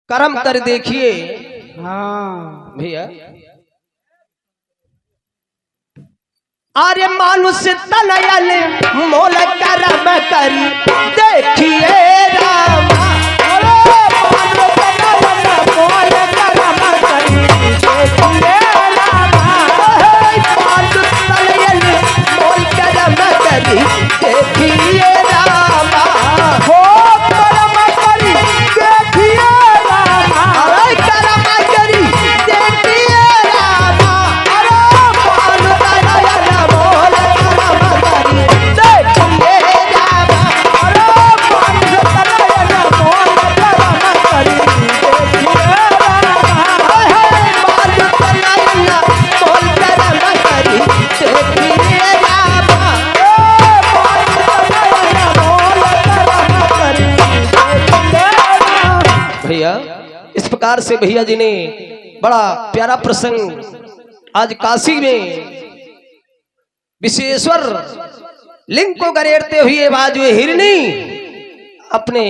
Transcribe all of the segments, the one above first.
कर्म कर देखिए। हाँ भैया आर्य मानुष तनयल मोल कर्म करी देखिए रामा। इस प्रकार से भैया जी ने बड़ा प्यारा प्रसंग आज काशी में विशेश्वर लिंग को गरेरते हुए आज वे हिरनी अपने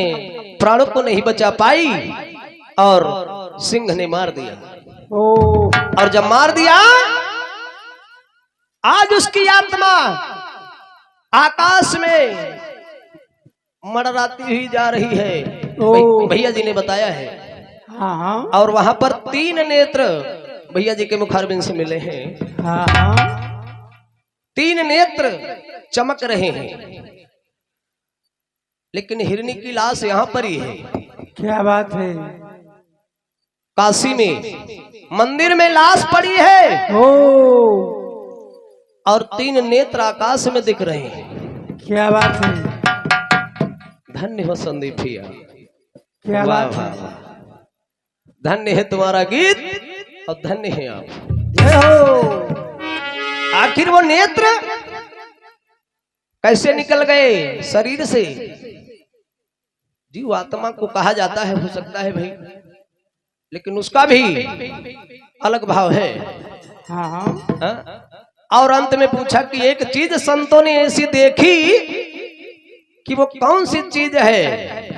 प्राणों को नहीं बचा पाई और सिंह ने मार दिया। और जब मार दिया आज उसकी आत्मा आकाश में मंडराती हुई जा रही है। भैया जी ने बताया है। हाँ और वहां पर 3 नेत्र भैया जी के मुखारबिंद से मिले हैं। हाँ 3 नेत्र चमक रहे हैं, लेकिन हिरनी की लाश यहां पर ही है। क्या बात है। काशी में मंदिर में लाश पड़ी है ओ और 3 नेत्र आकाश में दिख रहे हैं। क्या बात है। धन्य हो संदीप भैया, क्या बात है। धन्य है तुम्हारा गीत और धन्य है आप। जय हो। आखिर वो नेत्र कैसे निकल गए शरीर से? जीव आत्मा को कहा जाता है, हो सकता है भाई, लेकिन उसका भी अलग भाव है। हाँ हाँ। और अंत में पूछा कि एक चीज संतों ने ऐसी देखी कि वो कौन सी चीज है।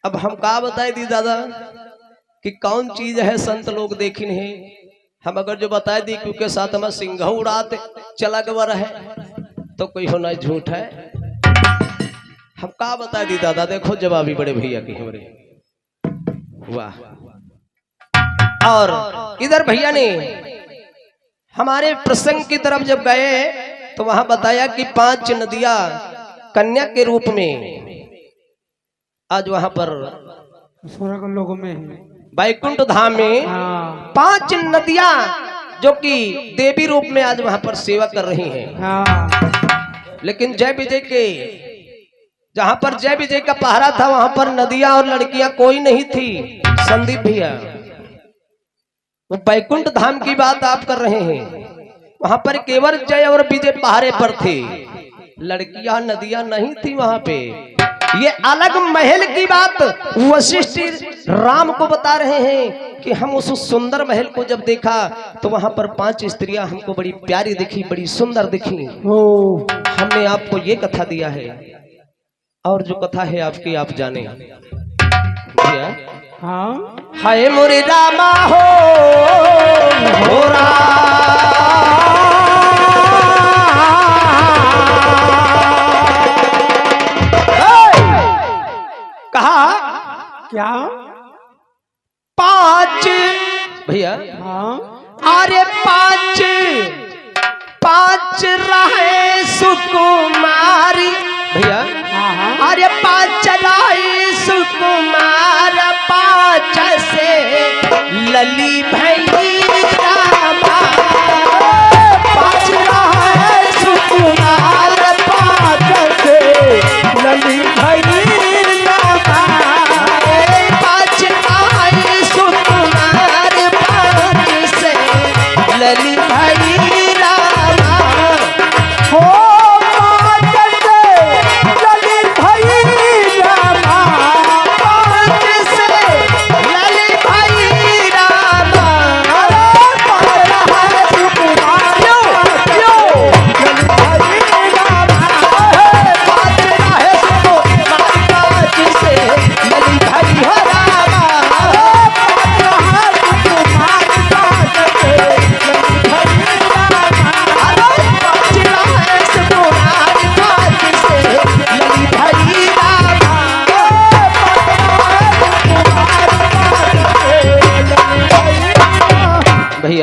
अब हम का बताए दी दादा कि कौन चीज है संत लोग देखी नहीं। हम अगर जो बताए दी क्योंकि साथ में सिंह उड़ाते चला गवर है तो कोई होना झूठ है। हम का बताए दी दादा, देखो जवाबी बड़े भैया की हमारे। वाह। और इधर भैया ने हमारे प्रसंग की तरफ जब गए तो वहां बताया कि 5 नदियां कन्या के रूप में आज वहां पर स्वर्ग लोक में वैकुंठ धाम में 5 नदियां जो कि देवी रूप में आज वहां पर सेवा कर रही हैं। हाँ। लेकिन जय विजय के जहां पर जय विजय का पहरा था वहां पर नदियां और लड़कियां कोई नहीं थी। संदीप भैया वो वैकुंठ धाम की बात आप कर रहे हैं, वहां पर केवल जय और विजय पहरे पर थे, लड़कियां नदियां नहीं थी वहां पे। ये अलग महल की बात वशिष्ठ राम को बता रहे हैं कि हम उस सुंदर महल को जब देखा तो वहां पर 5 स्त्रियां हमको बड़ी प्यारी दिखी, बड़ी सुंदर दिखी। हमने आपको ये कथा दिया है और जो कथा है आपकी आप जाने। भैया हाँ। हाय मोरे रामा हो कहा क्या 5 भैया। हाँ। अरे 5 रहे सुकुमारी भैया। हाँ। अरे 5 रहे सुकुमार 5 से लली भई रामा। 5 रहे सुकुमार 5 से लली भई रामा। 5 आए सुकुमार 5 से लली भई रामा। हो ललित भई रामा।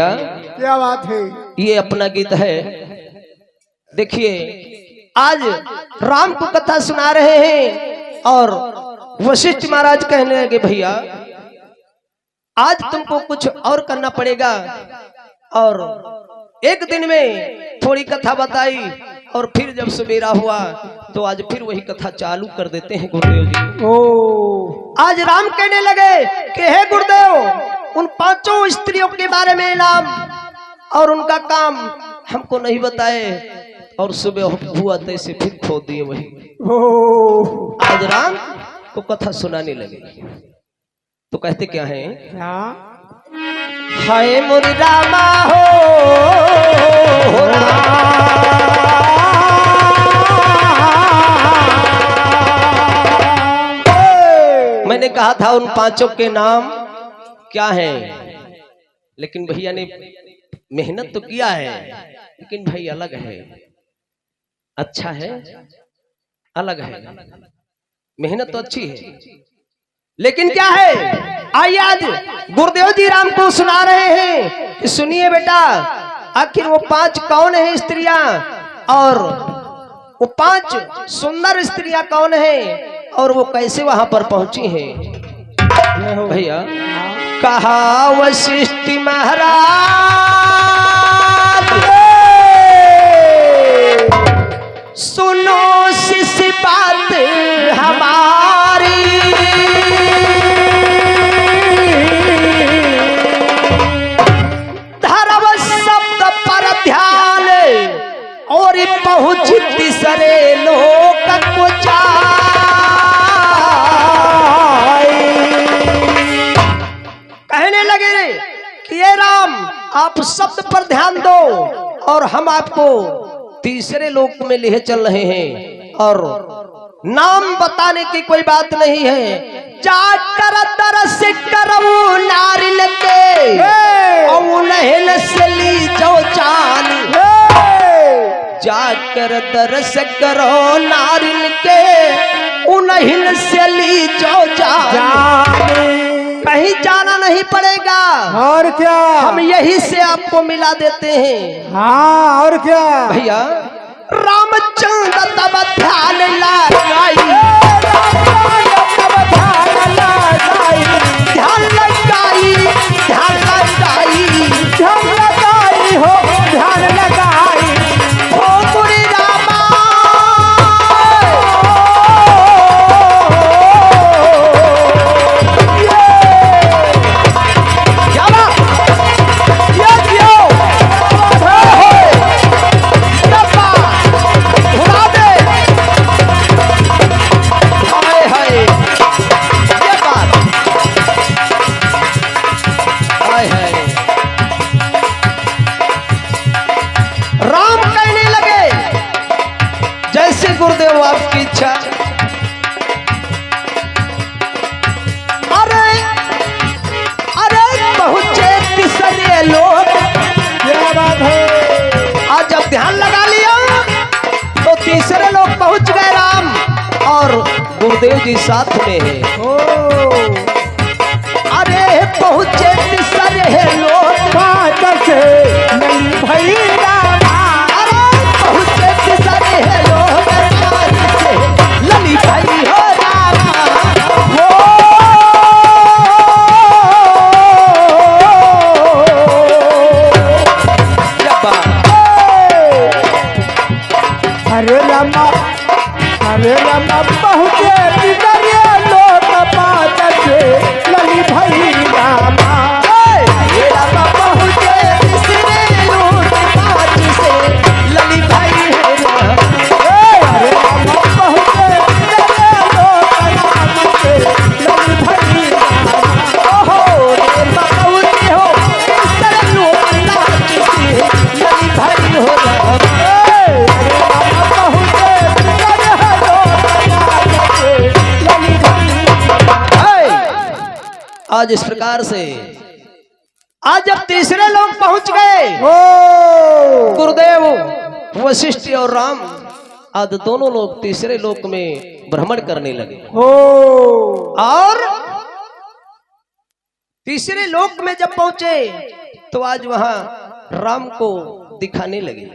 भैया क्या बात है? ये अपना गीत है। देखिए आज राम को कथा सुना रहे हैं और वशिष्ठ महाराज कहने लगे भैया आज तुमको कुछ और करना पड़ेगा। और एक दिन में थोड़ी कथा बताई और फिर जब सवेरा हुआ तो आज फिर वही कथा चालू कर देते हैं गुरुदेव जी। ओ आज राम कहने लगे कि हे गुरुदेव उन पांचों स्त्रियों के बारे में नाम और उनका काम हमको नहीं बताए और सुबह हुआ तैसे फिर खो दिए वही। ओ आज राम को कथा सुनाने लगे तो कहते क्या है? क्या? हाय मुरी रामा हो मैंने कहा था उन पांचों के नाम क्या हैं, लेकिन भैया ने मेहनत तो किया है लेकिन भाई अलग है, अच्छा है, अलग है। मेहनत तो अच्छी है लेकिन क्या है? आइए आज गुरुदेव जी राम को सुना रहे हैं कि सुनिए बेटा आखिर वो पांच कौन है स्त्रियां और वो पांच सुंदर स्त्रियां कौन है और वो कैसे वहां पर पहुंची हैं। भैया कहा वशिष्ठ महाराज सुनो शिष्य बात हमारी धर्म शब्द पर ध्यान और पहुंच तीसरे लोक को कहने लगे रे कि ये राम आप शब्द पर ध्यान दो और हम आपको तीसरे लोक में ले चल रहे हैं और नाम बताने की कोई बात नहीं है। जाकर तरस करो नारिल के और नहल से ली जो चाल जाकर तरस करो नारिल के उन्हीं से ली जो चाल कहीं जाना नहीं पड़ेगा और क्या? हम यही से आपको मिला देते हैं। हाँ और क्या? भैया रामचंद्र तब ध्यान लगाई ध्यान लगाई हो ध्यान लगाई हो मुरी रामा गुरुदेव आपकी इच्छा। अरे अरे पहुंचे तीसरे लोग क्या बात है? आज जब ध्यान लगा लिया तो तीसरे लोग पहुंच गए राम और गुरुदेव जी साथ में है। ओ अरे पहुंचे तीसरे लोग पाँच से नहीं भई रामा। अरे पहुंचे तीसरे लोग लली भाई हो रामा हो अरे रामा पहुँचे तीसरे लोक पाँच से लली भई रामा। रामा पहुंचे तीसरे लोग पाँच से लली भाई हो रामा। अरे रामा पहुँचे तीसरे लोक पाँच से लली भई रामा। ओहो रे बाबूजी हो तीसरे लोग पाँच से लली भाई हो रामा। आज इस प्रकार से आज जब तीसरे लोग पहुंच गए गुरुदेव वशिष्ठ और राम आज दोनों लोग तीसरे लोक में भ्रमण करने लगे और तीसरे लोक में जब पहुंचे तो आज वहां राम को दिखाने लगे।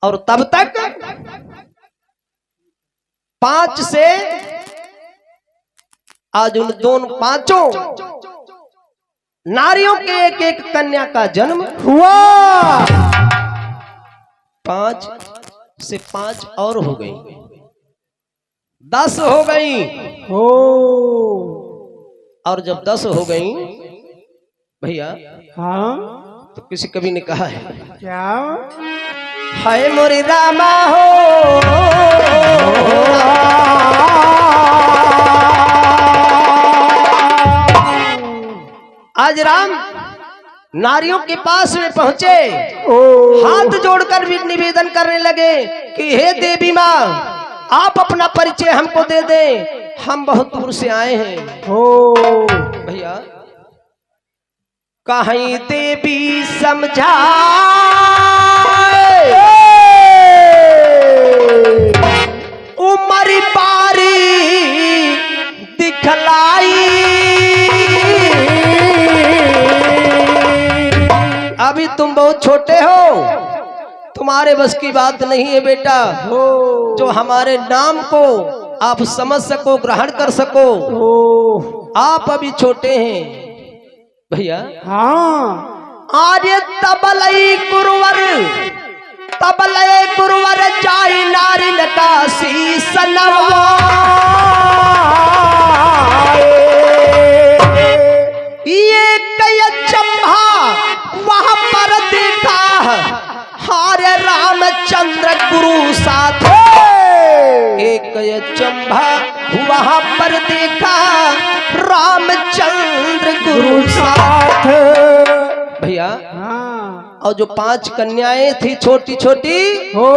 और तब तक 5 से आज उन दोनों 5 नारियों के एक एक कन्या का जन्म हुआ। 5 से 5 और हो गई, 10 हो गई। हो। और जब 10 हो गई भैया, हाँ तो किसी कवि ने कहा है, क्या? हाय मोरी रामा हो, आज राम नारियों के पास में पहुंचे, हाथ जोड़कर भी निवेदन करने लगे कि हे देवी माँ, आप अपना परिचय हमको दे दें, हम बहुत दूर से आए हैं। हो भैया, कहीं देवी समझाए, उमरी पारी दिखलाई, अभी तुम बहुत छोटे हो, तुम्हारे बस की बात नहीं है बेटा, जो हमारे नाम को आप समझ सको, ग्रहण कर सको, आप अभी छोटे हैं। भैया, हाँ। आर्य तबलई गुरुवर, तबलय गुरुवर जाई नारी नकासी सनवा, ये कय चंभा वहां पर देखा, हारे रामचंद्र गुरु साथ, एक चंभा वहां पर देखा, रामचंद्र गुरु साथ। भैया, हाँ। और जो 5 कन्याएं थी छोटी छोटी, हो।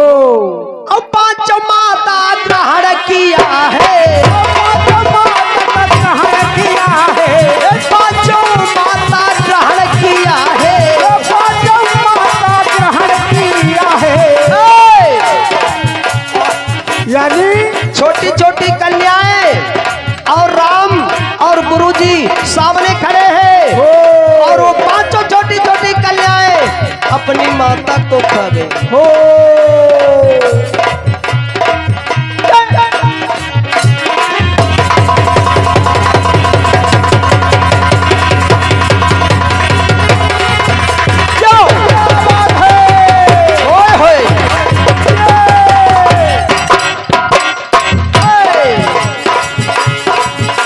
और 5 माता ग्रहण किया है, 5 माता ग्रहण किया है, 5 माता ग्रहण किया है, 5 माता ग्रहण किया है। यानी छोटी छोटी कन्याएं और राम और गुरुजी सामने खड़े हैं, और वो 5 छोटी छोटी कन्याएं अपनी माता को खा गई। हो।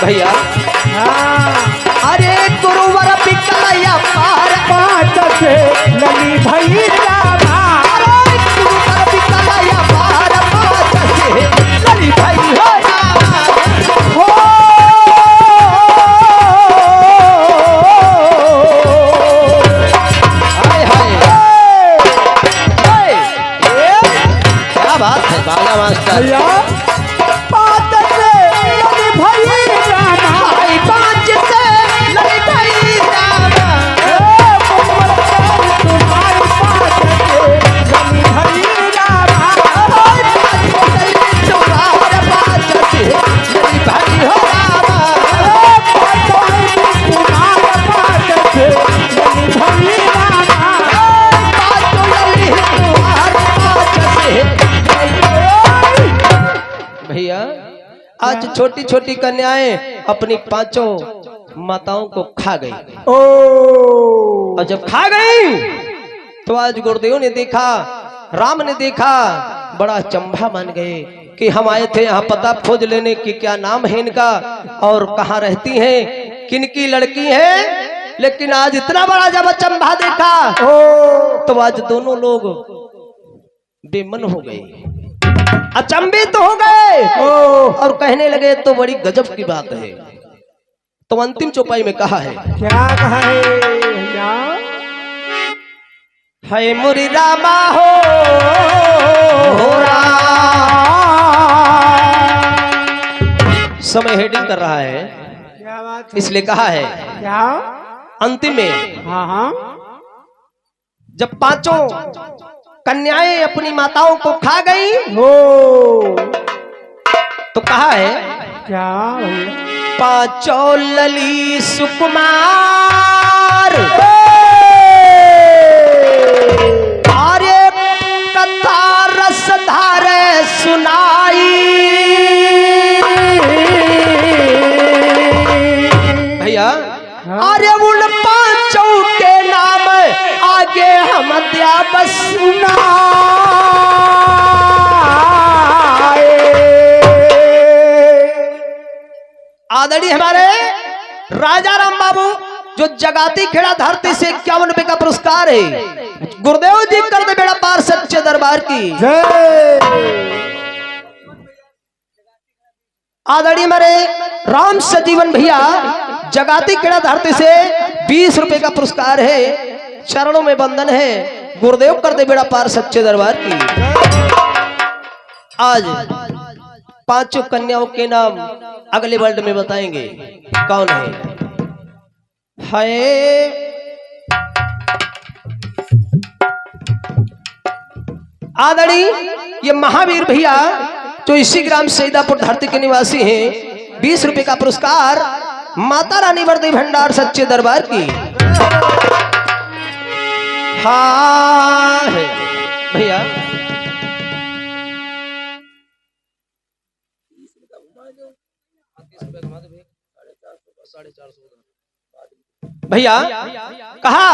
भैया, अरे गुरुवर पिकलैया पार 5 से लली भई रामा, अरे गुरुवर पिकलैया पार 5 से लली भाई हो रामा। हो। हाय हाय, क्या बात है बाला मास्टर। भैया, 5 से लली भई रामा, 5 से लली भाई रामा, तुम्हारी 5 से लली भई रामा, तुम्हारे 5 से लली भाई हो रामा। तुम्हारे 5 से लली भई रामा। भैया, आज छोटी छोटी कन्याएं अपनी 5 माताओं को खा गई, ओ। और जब खा गई तो आज गुरुदेव ने देखा, राम ने देखा, बड़ा चंभा मान गए कि हम आए थे यहाँ पता खोज लेने की क्या नाम है इनका और कहाँ रहती हैं, किनकी लड़की हैं। लेकिन आज इतना बड़ा जब चंभा देखा तो आज दोनों लोग बेमन हो गए, अचंभित हो गए, और कहने लगे तो बड़ी गजब की बात है। तो अंतिम चौपाई में कहा है, क्या कहा है भैया? है मुरी रामा हो समय हेडिंग कर रहा है, क्या बात है? इसलिए कहा है क्या? अंतिम में हाँ हाँ। जब 5 कन्याएं अपनी माताओं को खा गई हो। तो कहा है, क्या भैया? 5 लली सुकुमार, आर्य कथा रस धारे सुनाई। भैया अरे उन पांचों के नाम आगे हम दिया बस आदरणीय हमारे राजा राम बाबू जो जगाती खेड़ा धरती से 51 रुपए का पुरस्कार है, गुरुदेव जी कर दे बेड़ा पार सच्चे दरबार की जय। आदरणीय हमारे राम सजीवन भैया जगाती खेड़ा धरती से 20 रुपए का पुरस्कार है, चरणों में बंधन है, गुरुदेव कर दे बेड़ा पार सच्चे दरबार की। आज पांचों कन्याओं के नाम अगले वर्ल्ड में बताएंगे कौन है। आदरणीय ये महावीर भैया जो इसी ग्राम सईदापुर धरती के निवासी हैं, 20 रुपए का पुरस्कार माता रानी वर्दी भंडार सच्चे दरबार की। हाँ है भैया भैया कहा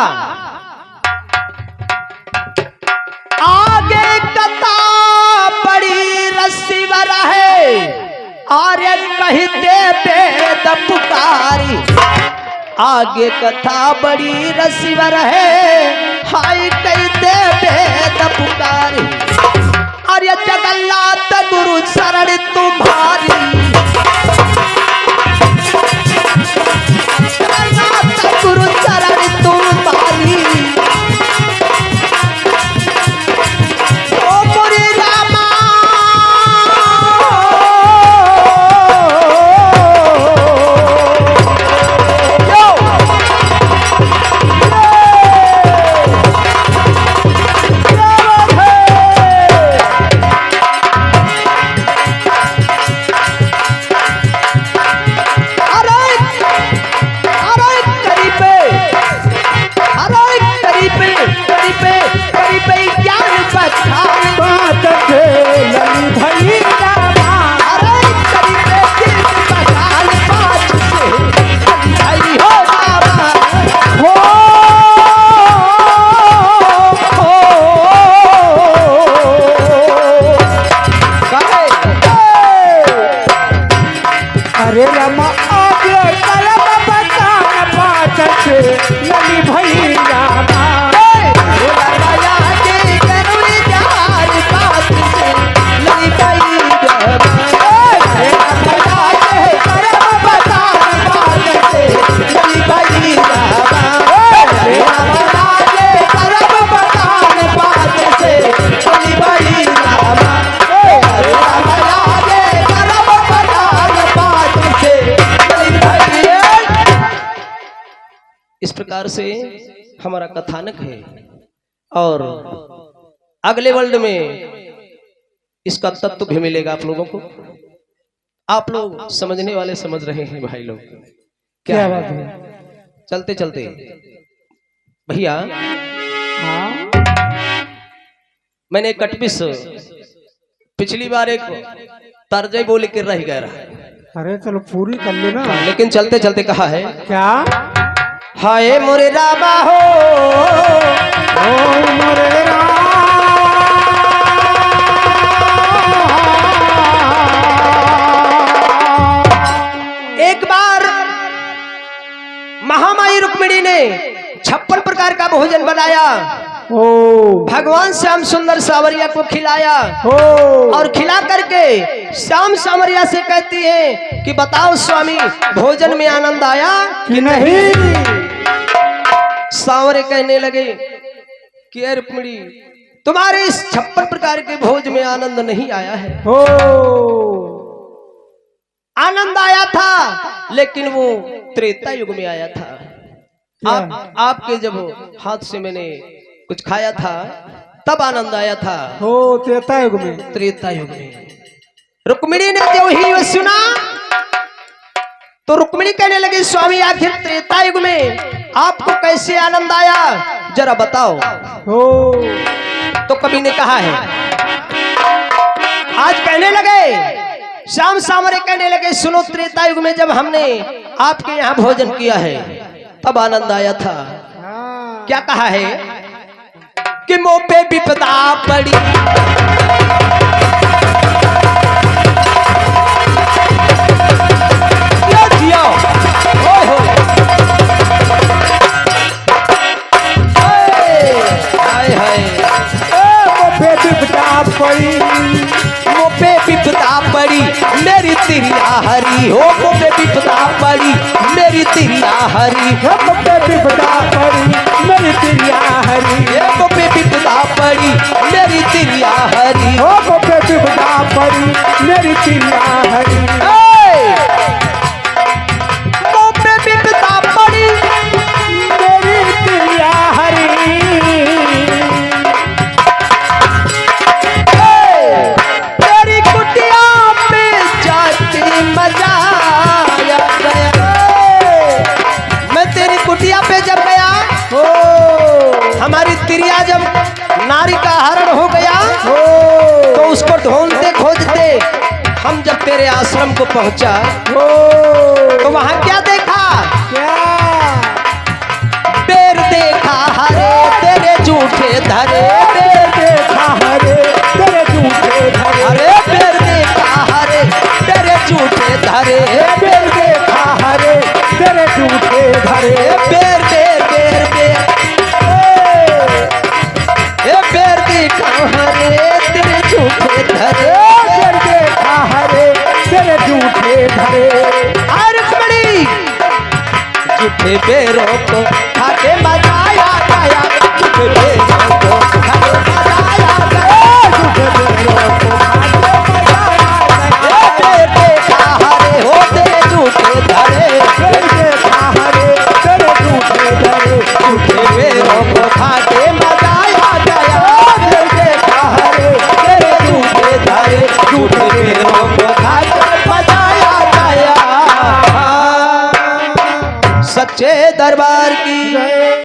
आगे कथा बड़ी रसीवर है, आर्य कहते वेद पुकारी। आगे कथा बड़ी रसीवर है, हाय कहते वेद पुकारी। आर्य जगन्नाथ गुरु शरण तुम्हारी, जगन्नाथ गुरु शरण तुम्हारी। अरे रमा आगे कलम बता पाच लली भैया इस प्रकार से हमारा कथानक है और अगले वर्ल्ड में इसका तत्व भी मिलेगा आप लोगों को। आप लोग समझने वाले समझ रहे हैं भाई लोग, क्या बात है। चलते चलते भैया मैंने एक कटपिस पिछली बार एक तर्जे बोले के रह गया रहा। अरे चलो पूरी कर लेना। लेकिन चलते चलते कहा है क्या हाय मोरे रामा हो, ओ मोरे राम। एक बार महामाई रुक्मिणी ने 56 प्रकार का भोजन बनाया, ओ भगवान श्याम सुंदर सावरिया को खिलाया ओ और खिला करके श्याम सावरिया से कहती है कि बताओ स्वामी भोजन में आनंद आया कि नहीं। सावरे कहने लगे कि रुक्मिणी तुम्हारे इस 56 प्रकार के भोज में आनंद नहीं आया है। ओ आनंद आया था लेकिन वो त्रेता युग में आया था। आपके जब हाथ से मैंने कुछ खाया था तब आनंद आया था। हो त्रेता युग में। त्रेता युग में रुक्मिणी ने जो ही वो सुना तो रुक्मिणी कहने लगी स्वामी आखिर त्रेता युग में आपको कैसे आनंद आया जरा बताओ। हो तो कवि ने कहा है, आज कहने लगे, श्याम सामरे कहने लगे, सुनो त्रेता युग में जब हमने आपके यहाँ भोजन किया है तब आनंद आया था। क्या कहा है कि मुंह पे विपदा पड़ी, जियो होय होय, हाय हाय, पे विपदा पड़ी, मुंह पे विपदा पड़ी मेरी तिरिया हरी हो, मुंह पे विपदा पड़ी मेरी तिरिया हरी, मुंह पे विपदा पड़ी मेरी तिरिया हरी, मुंह पे विपदा पड़ी मेरी तिरिया हरी, हो मुंह पे विपदा पड़ी मेरी तिरिया हरी, मुंह पे विपदा पड़ी मेरी तिरिया हरी, तेरी कुटिया पे जाती मजा आया गया, मैं तेरी कुटिया पे जब गया, हो हमारी तिरिया जब नारी का हरण हो गया, हो तो उसको ढूंढते खोजते हम जब तेरे आश्रम को पहुंचा, हो तो वहां क्या देखा, क्या बेर देखा हरे तेरे झूठे धरे, बेर देखा हरे तेरे झूठे धरे, अरे बेर देखा हरे तेरे झूठे धरे, बेर देखा हरे तेरे झूठे धरे, बेर बेर बेर बेर, बेर देखा हरे तेरे झूठे धरे, बेर देखा हरे तेरे झूठे धरे, रुक्मणी झूठे बेरों को खाके मजा आया गया, झूठे